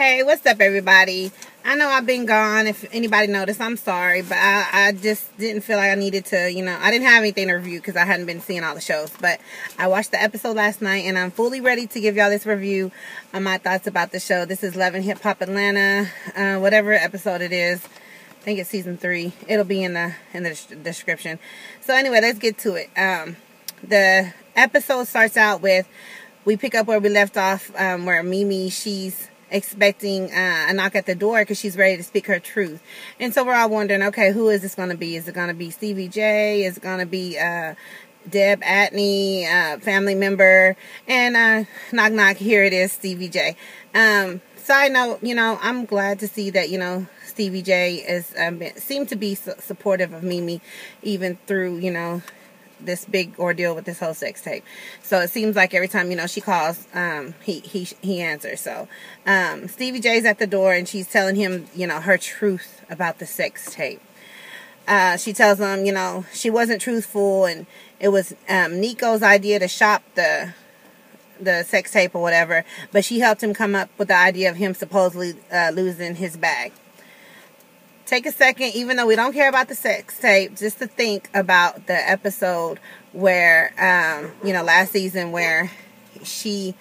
Hey, what's up, everybody? I know I've been gone. If anybody noticed, I'm sorry, but I just didn't feel like I needed to, I didn't have anything to review because I hadn't been seeing all the shows. But I watched the episode last night, and I'm fully ready to give y'all this review on my thoughts about the show. This is Love and Hip Hop Atlanta, whatever episode it is. I think it's season 3. It'll be in the description. So anyway, let's get to it. The episode starts out with, we pick up where we left off, where Mimi, she's expecting a knock at the door because she's ready to speak her truth. And so we're all wondering, okay, who is this going to be? Is it going to be Stevie J? Is it going to be Deb Atney, family member? And knock knock, here it is, Stevie J. Side note, I'm glad to see that, Stevie J is seemed to be supportive of Mimi even through, this big ordeal with this whole sex tape. So it seems like every time, she calls, he answers. So, Stevie J's at the door and she's telling him, her truth about the sex tape. She tells him, she wasn't truthful and it was, Nico's idea to shop the sex tape or whatever, but she helped him come up with the idea of him supposedly, losing his bag. Take a second, even though we don't care about the sex tape, just to think about the episode where, last season where she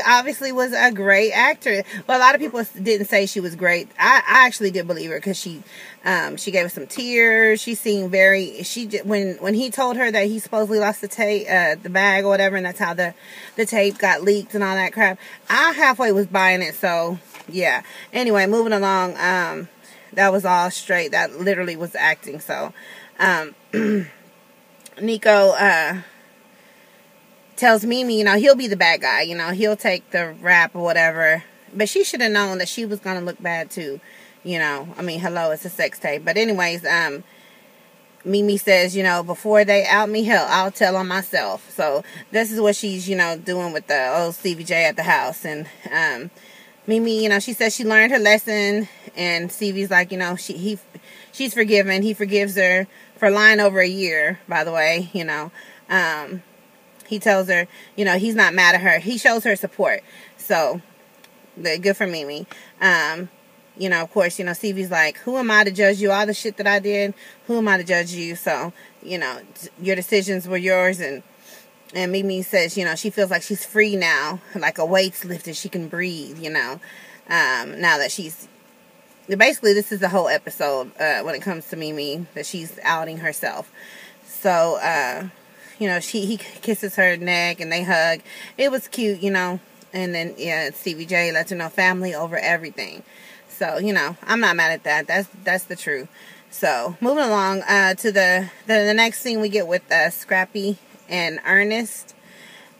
obviously was a great actor. Well, a lot of people didn't say she was great. I actually did believe her because she gave us some tears. She seemed when he told her that he supposedly lost the tape, the bag or whatever, and that's how the tape got leaked and all that crap. I halfway was buying it, so yeah. Anyway, moving along, that was all straight. That literally was acting. So, Nico, tells Mimi, he'll be the bad guy, he'll take the rap or whatever. But she should have known that she was going to look bad too, hello, it's a sex tape. But anyways, Mimi says, before they out me, hell, I'll tell on myself. So this is what she's, doing with the old Stevie J at the house. And, Mimi, she says she learned her lesson, and Stevie's like, she's forgiven. He forgives her for lying over a year, by the way, He tells her, he's not mad at her. He shows her support. So, good for Mimi. Of course, Stevie's like, who am I to judge you? All the shit that I did, who am I to judge you? So, your decisions were yours. And Mimi says, she feels like she's free now, like a weight's lifted, she can breathe, now that she's, basically this is the whole episode, when it comes to Mimi, that she's outing herself. So, he kisses her neck and they hug. It was cute, and then, Stevie J lets her know family over everything. So, I'm not mad at that. That's the truth. So, moving along, to the next scene we get with, Scrappy and Ernest.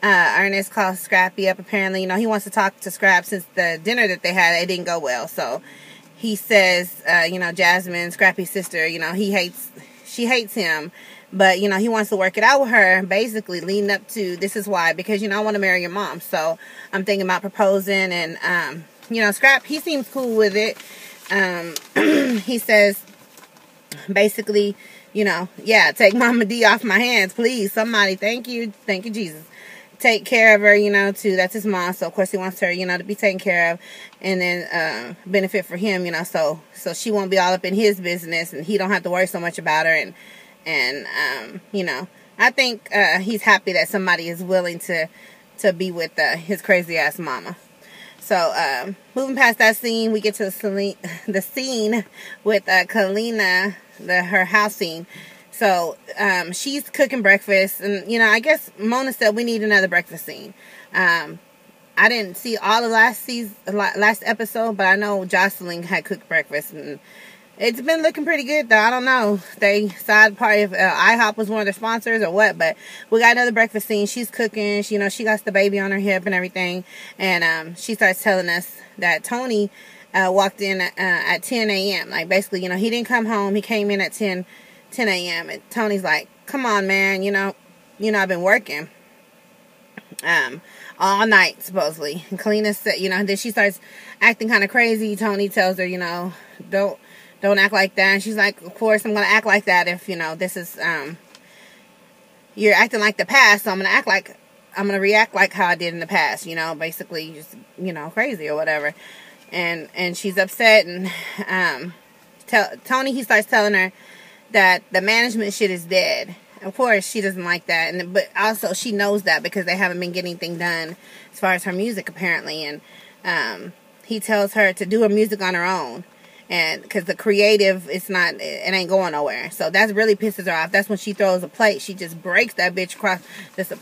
Ernest calls Scrappy up. Apparently, he wants to talk to Scrap since the dinner that they had, it didn't go well. So he says, Jasmine, Scrappy's sister, she hates him, but, he wants to work it out with her, basically leading up to, this is why, because, I want to marry your mom. So I'm thinking about proposing and, Scrap, he seems cool with it. He says, basically, take Mama D off my hands, please. Somebody, thank you, Jesus. Take care of her, too. That's his mom, so of course he wants her, to be taken care of, and then benefit for him, so she won't be all up in his business, and he don't have to worry so much about her, and I think he's happy that somebody is willing to be with his crazy ass mama. So moving past that scene, we get to the scene with Kalina. Her house scene. So she's cooking breakfast, and I guess Mona said we need another breakfast scene. I didn't see all of last episode, but I know Jocelyn had cooked breakfast, and it's been looking pretty good though. I don't know, they side party if IHOP was one of their sponsors or what, but we got another breakfast scene. She's cooking, she got the baby on her hip and everything, and she starts telling us that Tony walked in at 10 a.m. Like, basically, he didn't come home. He came in at 10 a.m. And Tony's like, come on, man. I've been working all night, supposedly. And Kalina said, then she starts acting kind of crazy. Tony tells her, don't act like that. And she's like, of course, I'm going to act like that if, this is, you're acting like the past. So I'm going to act like I'm gonna react like how I did in the past, you know, basically just, you know, crazy or whatever. And she's upset, and Tony, he starts telling her that the management shit is dead. Of course, she doesn't like that, but also she knows that because they haven't been getting anything done as far as her music apparently. And he tells her to do her music on her own, and because the creative, it ain't going nowhere. So that really pisses her off. That's when she throws a plate. She just breaks that bitch across. Just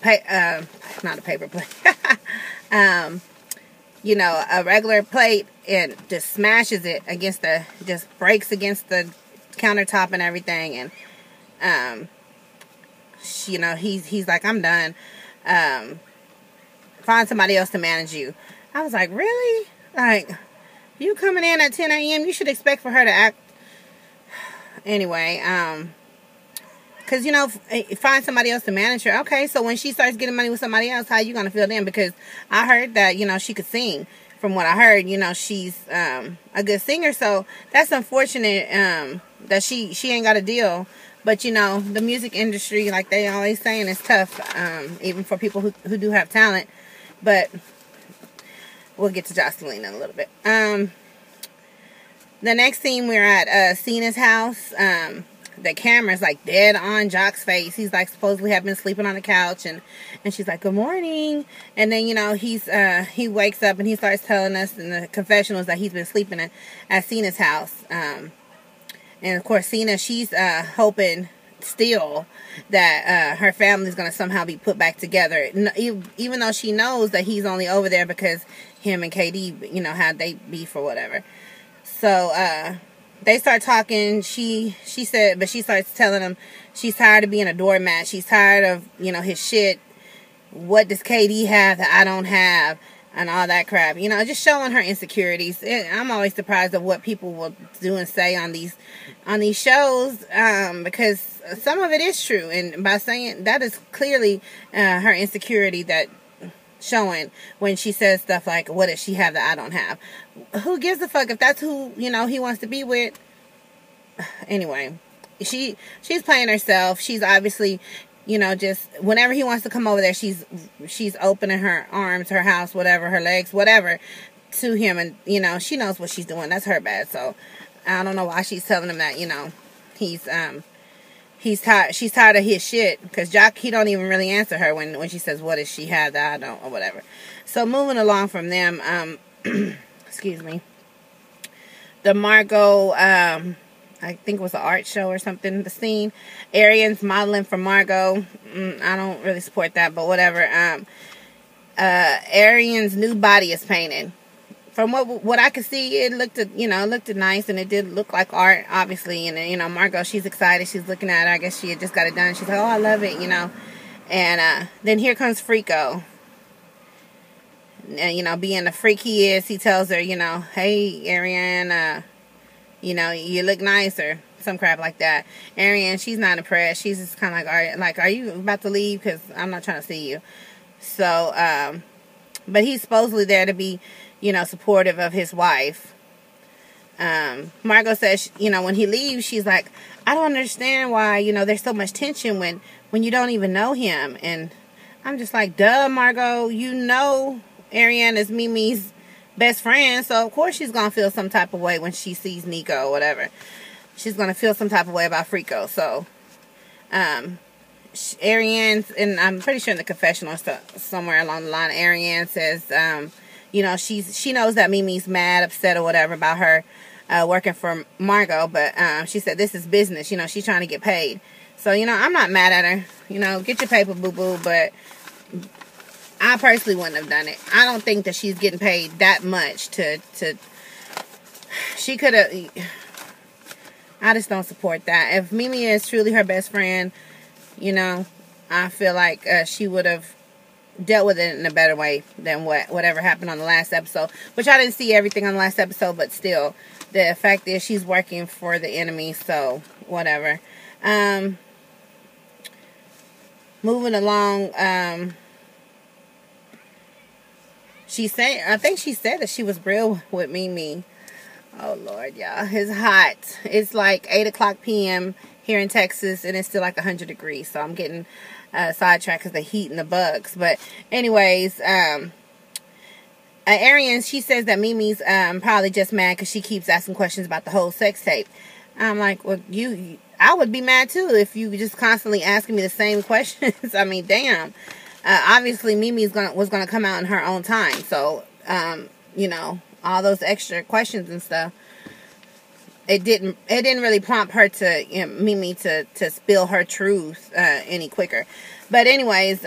not a paper plate. You know, a regular plate, and just smashes it against just breaks against the countertop and everything. And you know, he's like, I'm done. Find somebody else to manage you. I was like, really? Like, you coming in at 10 a.m., you should expect for her to act. Anyway, because, you know, find somebody else to manage her. Okay, so when she starts getting money with somebody else, how you going to feel then? Because I heard that, you know, she could sing. From what I heard, you know, she's a good singer. So that's unfortunate that she ain't got a deal. But, you know, the music industry, like they always saying, is tough, even for people who do have talent. But we'll get to JusCindy in a little bit. The next scene, we're at Cena's house. The camera's like dead on Jock's face. He's like supposedly have been sleeping on the couch, and she's like, good morning. And then, you know, he wakes up and he starts telling us in the confessionals that he's been sleeping at Cena's house. And of course, Cena, she's hoping still that her family's going to somehow be put back together, even though she knows that he's only over there because him and KD, you know, had they beef or whatever. So they start talking. She said, but she starts telling him she's tired of being a doormat. She's tired of, you know, his shit. What does KD have that I don't have? And all that crap, you know, just showing her insecurities. I'm always surprised at what people will do and say on these shows, because some of it is true, and by saying that is clearly her insecurity that showing when she says stuff like, "What does she have that I don't have?" Who gives a fuck if that's who, you know, he wants to be with? Anyway, she's playing herself. She's obviously, you know, just whenever he wants to come over there, she's opening her arms, her house, whatever, her legs, whatever, to him. And, you know, she knows what she's doing. That's her bad. So I don't know why she's telling him that, you know, he's tired. She's tired of his shit, because Jock, he don't even really answer her when she says, what does she have that I don't, or whatever. So moving along from them, excuse me, the Margot, I think it was an art show or something, the scene. Arian's modeling for Margot. I don't really support that, but whatever. Arian's new body is painted. From what I could see, it looked nice, and it did look like art, obviously. And, you know, Margot, she's excited. She's looking at it. I guess she had just got it done. She's like, oh, I love it, you know. And then here comes Frico. And, you know, being the freak he is, he tells her, you know, hey, Arian, you know, you look nice, or some crap like that. Arian, she's not impressed. She's just kind of like, are you about to leave? Because I'm not trying to see you. So, but he's supposedly there to be, you know, supportive of his wife. Margot says, you know, when he leaves, she's like, I don't understand why, you know, there's so much tension when you don't even know him. And I'm just like, duh, Margot, you know, Arian is Mimi's best friend, so of course she's gonna feel some type of way when she sees Nico or whatever. She's gonna feel some type of way about Frico. So Ariane, and I'm pretty sure in the confessional somewhere along the line, Ariane says, you know, she knows that Mimi's mad, upset or whatever about her working for Margot, but she said this is business. You know, she's trying to get paid. So, you know, I'm not mad at her. You know, get your paper, boo-boo, but I personally wouldn't have done it. I don't think that she's getting paid that much to she could have. I just don't support that. If Mimi is truly her best friend, you know, I feel like she would have dealt with it in a better way than whatever happened on the last episode. Which I didn't see everything on the last episode, but still, the fact is she's working for the enemy, so whatever. Moving along, I think she said that she was real with Mimi. Oh, Lord, y'all. It's hot. It's like 8 o'clock p.m. here in Texas, and it's still like 100 degrees. So I'm getting sidetracked because the heat and the bugs. But anyways, Ariane, she says that Mimi's probably just mad because she keeps asking questions about the whole sex tape. I'm like, well, I would be mad too if you just constantly asking me the same questions. I mean, damn. Obviously, Mimi was gonna come out in her own time. So, you know, all those extra questions and stuff, it didn't really prompt her to, you know, Mimi to spill her truth any quicker. But anyways,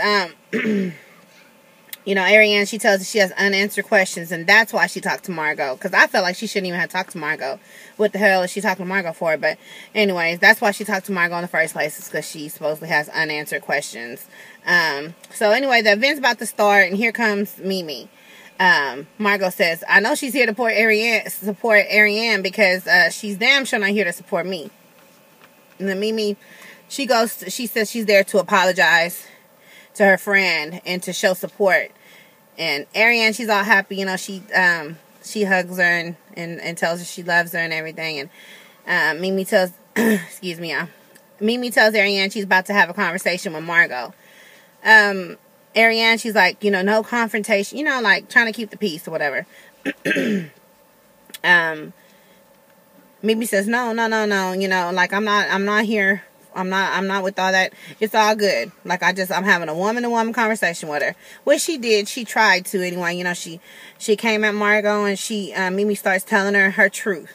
you know, Ariane, she tells us she has unanswered questions, and that's why she talked to Margot. Because I felt like she shouldn't even have talked to Margot. What the hell is she talking to Margot for? But anyways, that's why she talked to Margot in the first place, is because she supposedly has unanswered questions. So anyway, the event's about to start, and here comes Mimi. Margot says, I know she's here to support Ariane because she's damn sure not here to support me. And then Mimi, she says she's there to apologize to her friend and to show support. And Ariane, she's all happy, you know, she hugs her and tells her she loves her and everything. And Mimi tells excuse me, Mimi tells Ariane she's about to have a conversation with Margot. Ariane, she's like, you know, no confrontation, you know, like trying to keep the peace or whatever. Mimi says, no, you know, like I'm not here. I'm not with all that. It's all good. Like I'm having a woman-to-woman conversation with her. Which she did. She tried to anyway. You know, she came at Margot and Mimi starts telling her truth.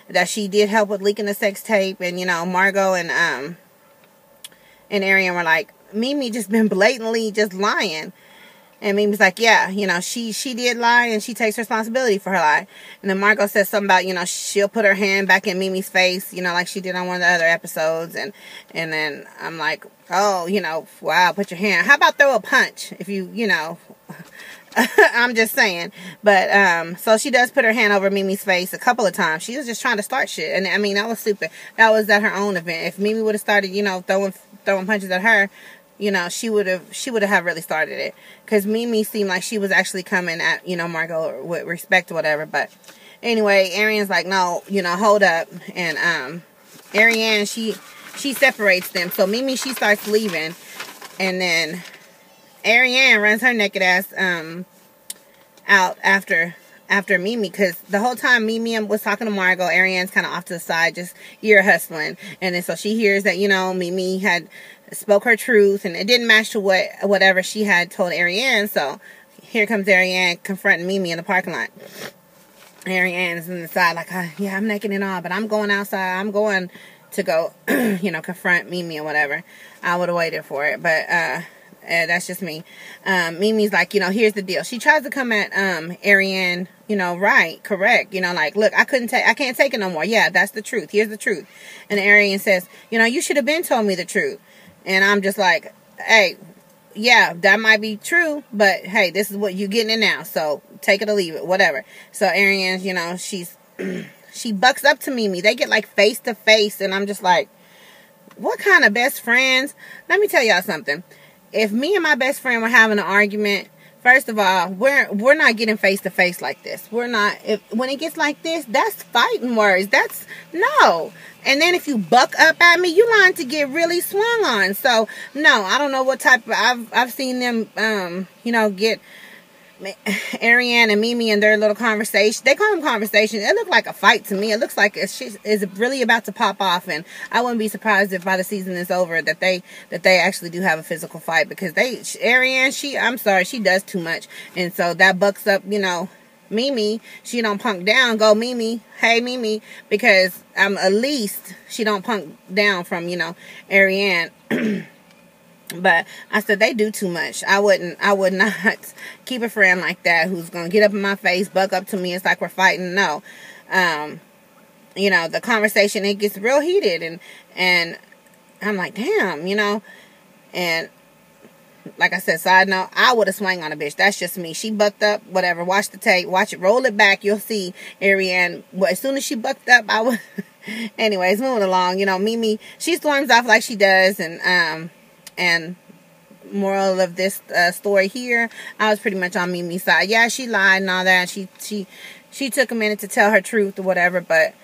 That she did help with leaking the sex tape. And, you know, Margot and Ariane were like, Mimi just been blatantly just lying. And Mimi's like, yeah, you know, she did lie and she takes responsibility for her lie. And then Margot says something about, you know, she'll put her hand back in Mimi's face, you know, like she did on one of the other episodes. And then I'm like, oh, you know, wow, put your hand. How about throw a punch if you know, I'm just saying. But, so she does put her hand over Mimi's face a couple of times. She was just trying to start shit. And I mean, that was stupid. That was at her own event. If Mimi would have started, you know, throwing punches at her, you know, she would have really started it. Because Mimi seemed like she was actually coming at, you know, Margot with respect or whatever. But anyway, Ariane's like, no, you know, hold up. And Ariane, she separates them. So Mimi, she starts leaving. And then Ariane runs her naked ass out after Mimi, because the whole time Mimi was talking to Margot, Ariane's kind of off to the side, just ear hustling. And then so she hears that, you know, Mimi had spoke her truth, and it didn't match to whatever she had told Ariane. So here comes Ariane confronting Mimi in the parking lot. Ariane's in the side like, yeah, I'm naked and all, but I'm going outside. I'm going to go, you know, confront Mimi or whatever. I would have waited for it, but that's just me. Mimi's like, you know, here's the deal. She tries to come at Ariane, you know, right, correct, you know, like, look, I can't take it no more. Yeah, that's the truth. Here's the truth. And Ariane says, you know, you should have been told me the truth. And I'm just like, hey, yeah, that might be true, but hey, this is what you're getting in now, so take it or leave it, whatever. So Ariane, you know, she bucks up to Mimi. They get like face to face, and I'm just like, what kind of best friends? Let me tell y'all something. If me and my best friend were having an argument, first of all, we're not getting face to face like this. We're not. When it gets like this, that's fighting words. That's no. And then if you buck up at me, you lying to get really swung on. So no, I don't know what type of. I've seen them, you know, get Ariane and Mimi in their little conversation. They call them conversations. It looked like a fight to me. It looks like it's really about to pop off, and I wouldn't be surprised if by the season is over that they actually do have a physical fight, because Ariane, I'm sorry, she does too much, and so that bucks up, you know, Mimi. She don't punk down. Go Mimi, hey Mimi, because at least she don't punk down from, you know, Ariane. But I said they do too much. I would not keep a friend like that who's gonna get up in my face, buck up to me. It's like we're fighting. No, you know, the conversation, it gets real heated, and I'm like, damn, you know. And like I said, side note, I would have swung on a bitch. That's just me. She bucked up, whatever. Watch the tape, watch it, roll it back. You'll see Ariane. Well, as soon as she bucked up, I would. Anyways, moving along. You know, Mimi, she storms off like she does, and moral of this story here, I was pretty much on Mimi's side. Yeah, she lied and all that. She took a minute to tell her truth or whatever, but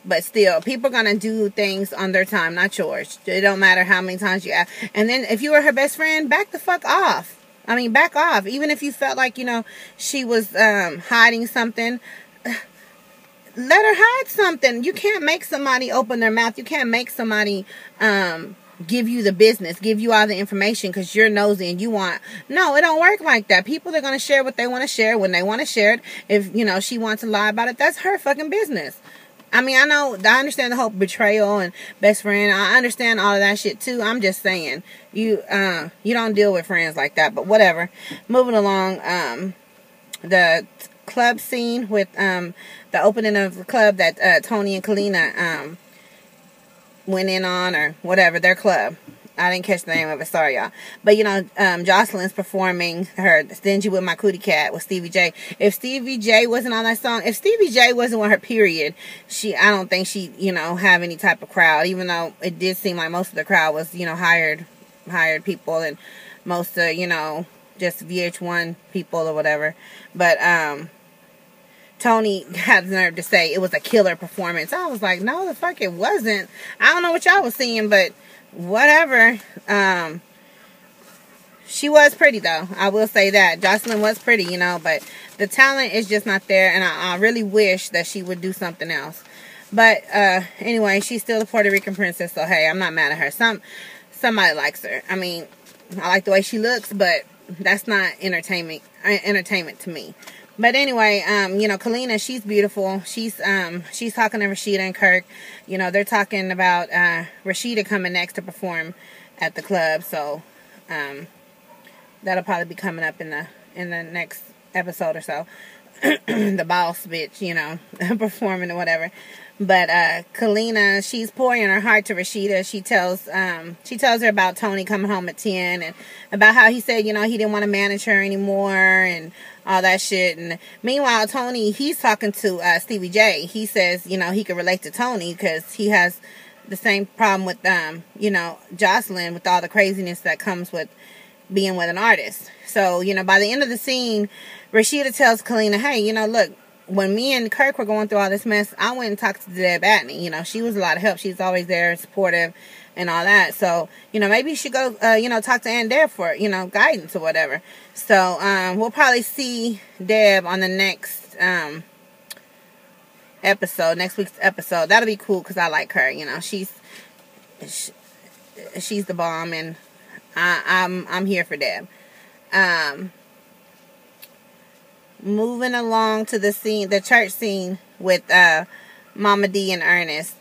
But still, people are going to do things on their time, not yours. It don't matter how many times you ask. And then if you were her best friend, back the fuck off. I mean, back off. Even if you felt like, you know, she was hiding something, let her hide something. You can't make somebody open their mouth. You can't make somebody give you the business, give you all the information because you're nosy and you want. No, it don't work like that. People are going to share what they want to share when they want to share it. If, you know, she wants to lie about it, that's her fucking business. I mean, I understand the whole betrayal and best friend. I understand all of that shit too. I'm just saying, you don't deal with friends like that, but whatever. Moving along, the club scene with, the opening of the club that, Tony and Kalina, went in on, or whatever, their club. I didn't catch the name of it, sorry y'all. But you know, Jocelyn's performing her Stingy with My Cootie Cat with Stevie J. If Stevie J wasn't on that song, if Stevie J wasn't on her period, I don't think she, you know, have any type of crowd, even though it did seem like most of the crowd was, you know, hired people, and most of, you know, just VH1 people or whatever. But Tony had the nerve to say it was a killer performance. I was like, no, the fuck it wasn't. I don't know what y'all was seeing, but whatever. She was pretty though. I will say that. Jocelyn was pretty, you know, but the talent is just not there, and I really wish that she would do something else. But anyway, she's still the Puerto Rican princess, so hey, I'm not mad at her. Somebody likes her. I mean, I like the way she looks, but that's not entertainment to me. But anyway, you know, Kalina, she's beautiful. She's talking to Rashida and Kirk. You know, they're talking about Rashida coming next to perform at the club. So that'll probably be coming up in the next episode or so. The boss bitch, you know, performing or whatever. But Kalina, she's pouring her heart to Rashida. She tells her about Tony coming home at 10, and about how he said, you know, he didn't want to manage her anymore and all that shit. And meanwhile, Tony, he's talking to Stevie J. He says, you know, he could relate to Tony because he has the same problem with you know, Jocelyn, with all the craziness that comes with being with an artist. So, you know, by the end of the scene, Rashida tells Kalina, hey, you know, look, when me and Kirk were going through all this mess, I went and talked to Deb Atney. You know, she was a lot of help. She's always there, supportive, and all that. So, you know, maybe you should go, you know, talk to Aunt Deb for, you know, guidance or whatever. So, we'll probably see Deb on the next episode, next week's episode. That'll be cool because I like her. You know, she's the bomb, and I'm here for Deb. Moving along to the church scene with Mama D and Ernest.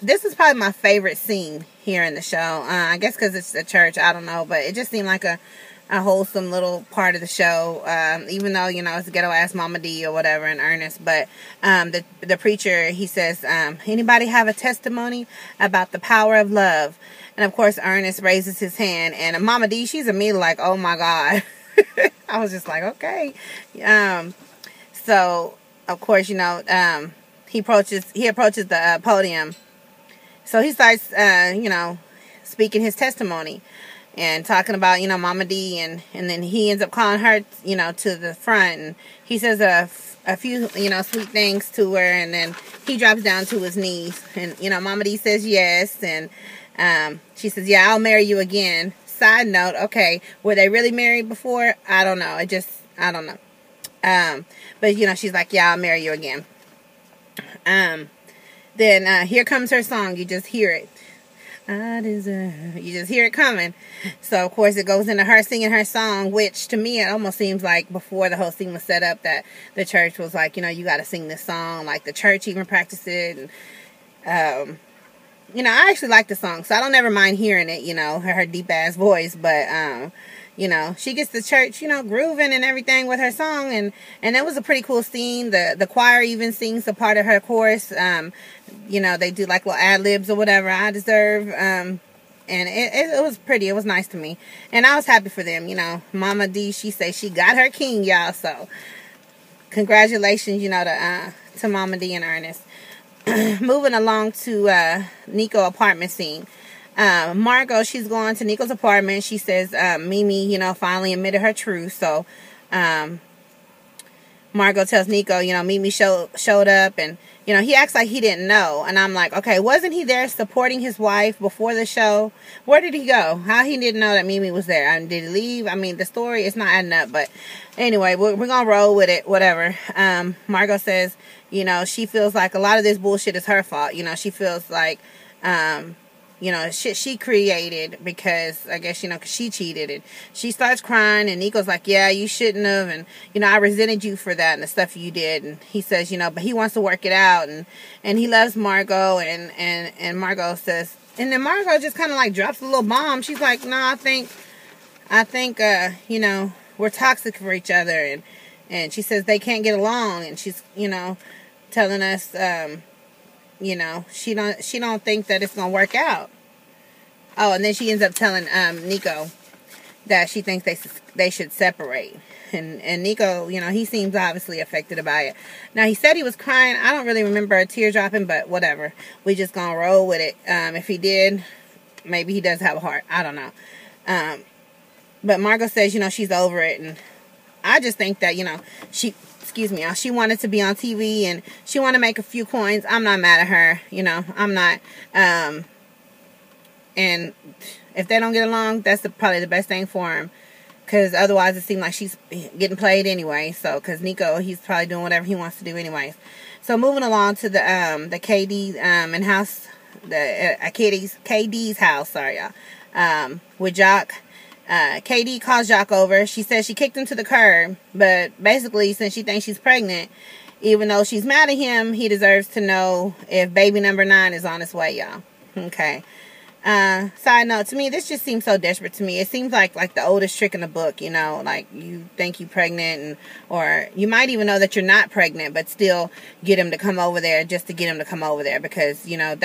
This is probably my favorite scene here in the show. I guess because it's a church, I don't know, but it just seemed like a wholesome little part of the show, even though, you know, it's ghetto ass Mama D or whatever and Ernest. But the preacher, he says, anybody have a testimony about the power of love? And of course, Ernest raises his hand, and Mama D, she's immediately like, oh my God. I was just like, okay. So of course, you know, he approaches the podium. So he starts, you know, speaking his testimony and talking about, you know, Mama D, and then he ends up calling her, you know, to the front, and he says a few, you know, sweet things to her, and then he drops down to his knees, and, you know, Mama D says yes, and she says, yeah, I'll marry you again. Side note, okay, were they really married before? I don't know. I don't know. But, you know, she's like, yeah, I'll marry you again. Then here comes her song. You just hear it. You just hear it coming. So, of course, it goes into her singing her song, which to me, it almost seems like before the whole scene was set up that the church was like, you know, you got to sing this song. Like, the church even practiced it. And, you know, I actually like the song, so I don't ever mind hearing it, you know, her deep-ass voice, but, you know, she gets the church, you know, grooving and everything with her song, and it was a pretty cool scene. The choir even sings a part of her chorus. You know, they do like little ad-libs or whatever, I deserve, and it was pretty. It was nice to me, and I was happy for them, you know. Mama D, she say she got her king, y'all, so congratulations, you know, to Mama D and Ernest. Moving along to Nico apartment scene. Margot, she's going to Nico's apartment. She says Mimi, you know, finally admitted her truth. So Margot tells Nico, you know, Mimi showed up, and, you know, he acts like he didn't know. And I'm like, okay, wasn't he there supporting his wife before the show? Where did he go? How he didn't know that Mimi was there? Did he leave? I mean, the story is not adding up. But anyway, we're going to roll with it, whatever. Margot says, you know, she feels like a lot of this bullshit is her fault. You know, she feels like, you know, shit she created because, I guess, you know, because she cheated. And she starts crying, and Nico's like, yeah, you shouldn't have. And, you know, I resented you for that and the stuff you did. And he says, you know, but he wants to work it out. And he loves Margot. And Margot says, and then Margot just kind of like drops a little bomb. She's like, no, I think, you know, we're toxic for each other. And she says they can't get along. And she's, you know, telling us, you know, she don't think that it's gonna work out. Oh, and then she ends up telling Nico that she thinks they should separate. And Nico, you know, he seems obviously affected by it. Now, he said he was crying. I don't really remember a tear dropping, but whatever. We just gonna roll with it. If he did, maybe he does have a heart. I don't know. But Margot says, you know, she's over it, and I just think that, you know, she wanted to be on TV, and she wanted to make a few coins. I'm not mad at her, you know, I'm not, and if they don't get along, that's probably the best thing for him, because otherwise it seems like she's getting played anyway, so, because Nico, he's probably doing whatever he wants to do anyways. So moving along to the KD, in house, KD's house, sorry, y'all, with Jock. KD calls Jock over. She says she kicked him to the curb, but basically, since she thinks she's pregnant, even though she's mad at him, he deserves to know if baby number 9 is on its way, y'all. Okay. Side note, to me, this just seems so desperate to me. It seems like the oldest trick in the book, you know, like you think you're pregnant, or you might even know that you're not pregnant, but still get him to come over there just to get him to come over there, because, you know,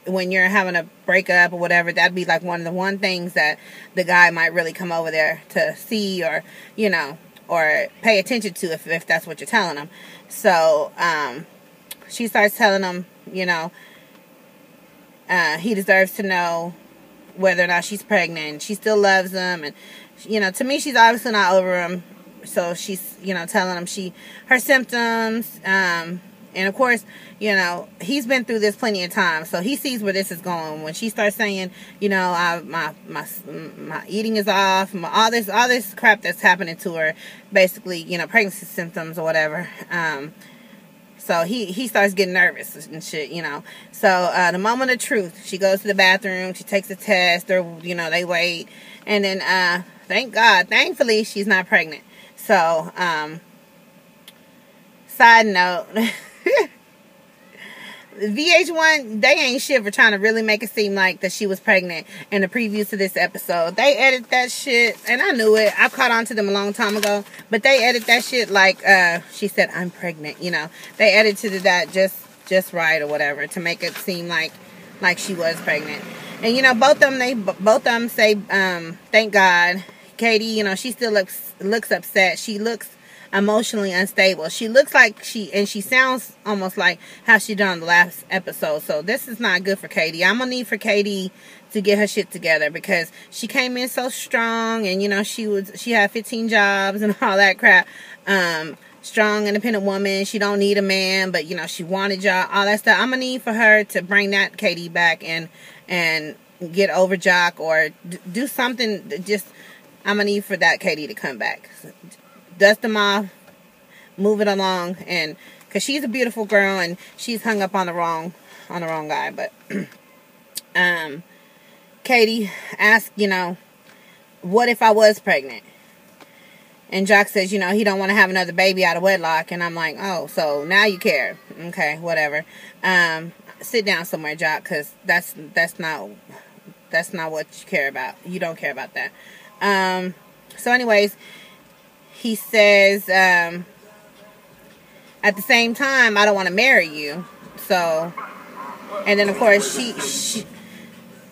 when you're having a breakup or whatever, that'd be like one of the things that the guy might really come over there to see, or, you know, or pay attention to if that's what you're telling him. So, she starts telling him, you know, he deserves to know whether or not she's pregnant. She still loves him, and, you know, to me, she's obviously not over him. So she's, you know, telling him her symptoms, and of course, you know, he's been through this plenty of times, so he sees where this is going. When she starts saying, you know, my eating is off, all this crap that's happening to her, basically, you know, pregnancy symptoms or whatever. So he starts getting nervous and shit, you know. So the moment of truth, she goes to the bathroom, she takes a test, or, you know, they wait, and then thankfully, she's not pregnant. So, side note, VH1, they ain't shit for trying to really make it seem like that she was pregnant in the previews to this episode. They edit that shit, and I knew it. I caught on to them a long time ago, but they edit that shit like, she said, I'm pregnant, you know. They edited that just right or whatever to make it seem like she was pregnant. And, you know, both of them say, thank God. Katie, you know, she still looks upset. She looks emotionally unstable. She looks like she sounds almost like how she done the last episode. So this is not good for Katie. I'm gonna need for Katie to get her shit together, because she came in so strong, and, you know, she had 15 jobs and all that crap. Strong, independent woman. She don't need a man, but, you know, she wanted job, all that stuff. I'm gonna need for her to bring that Katie back and get over Jock, or do something. I'm gonna need for that Katie to come back. Dust them off, move it along, and because she's a beautiful girl, and she's hung up on the wrong guy. But Katie asked, you know, what if I was pregnant? And Jock says, you know, he don't want to have another baby out of wedlock. And I'm like, oh, so now you care? Okay, whatever. Sit down somewhere, Jock, because that's not what you care about. You don't care about that. So anyways, he says, at the same time, I don't want to marry you. So, and then of course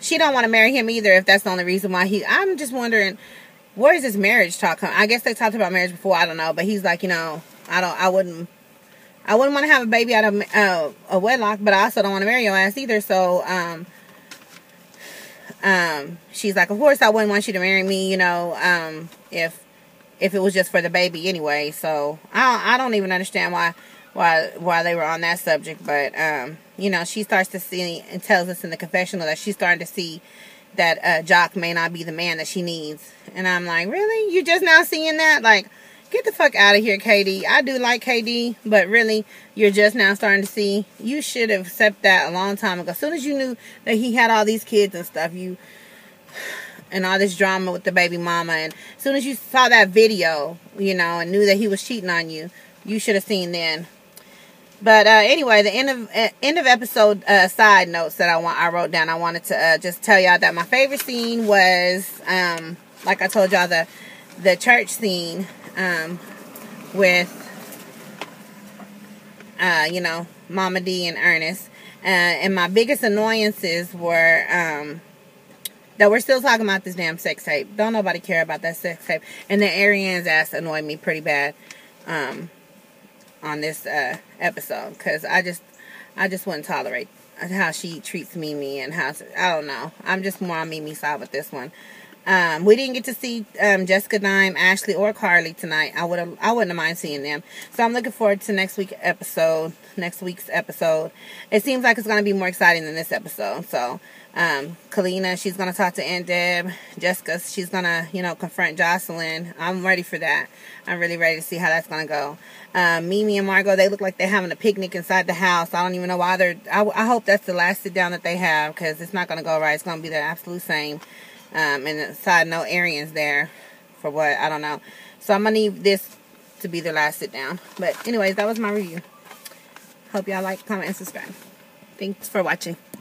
she don't want to marry him either, if that's the only reason why I'm just wondering, where is this marriage talk coming? I guess they talked about marriage before, I don't know, but he's like, you know, I wouldn't want to have a baby out of a wedlock, but I also don't want to marry your ass either. So, she's like, of course I wouldn't want you to marry me, you know, if if it was just for the baby anyway. So I don't even understand why they were on that subject. But you know, she starts to see and tells us in the confessional that she's starting to see that Jock may not be the man that she needs. And I'm like, really? You just now seeing that? Like, get the fuck out of here, KD. I do like KD, but really, you're just now starting to see. You should have accepted that a long time ago. As soon as you knew that he had all these kids and stuff, and all this drama with the baby mama, and as soon as you saw that video, you know, and knew that he was cheating on you, you should have seen then. But anyway, the end of episode side notes that I wrote down. I wanted to just tell y'all that my favorite scene was, like I told y'all, the church scene with you know, Mama D and Ernest. And my biggest annoyances were that we're still talking about this damn sex tape. Don't nobody care about that sex tape. And then Ariane's ass annoyed me pretty bad on this episode, because I just wouldn't tolerate how she treats Mimi, and how, I don't know. I'm just more on Mimi's side with this one. We didn't get to see Jessica, Dime, Ashley, or Carly tonight. I wouldn't have mind seeing them. So I'm looking forward to next week's episode. It seems like it's going to be more exciting than this episode. So Kalina, she's going to talk to Aunt Deb. Jessica, she's going to, you know, confront Jocelyn. I'm ready for that. I'm really ready to see how that's going to go. Mimi and Margot, they look like they're having a picnic inside the house. I don't even know why they're... I hope that's the last sit down that they have, because it's not going to go right. It's going to be the absolute same. And side note, Ariane's there for what? I don't know. So I'm going to leave this to be the last sit down. But anyways, that was my review. Hope y'all like, comment, and subscribe. Thanks for watching.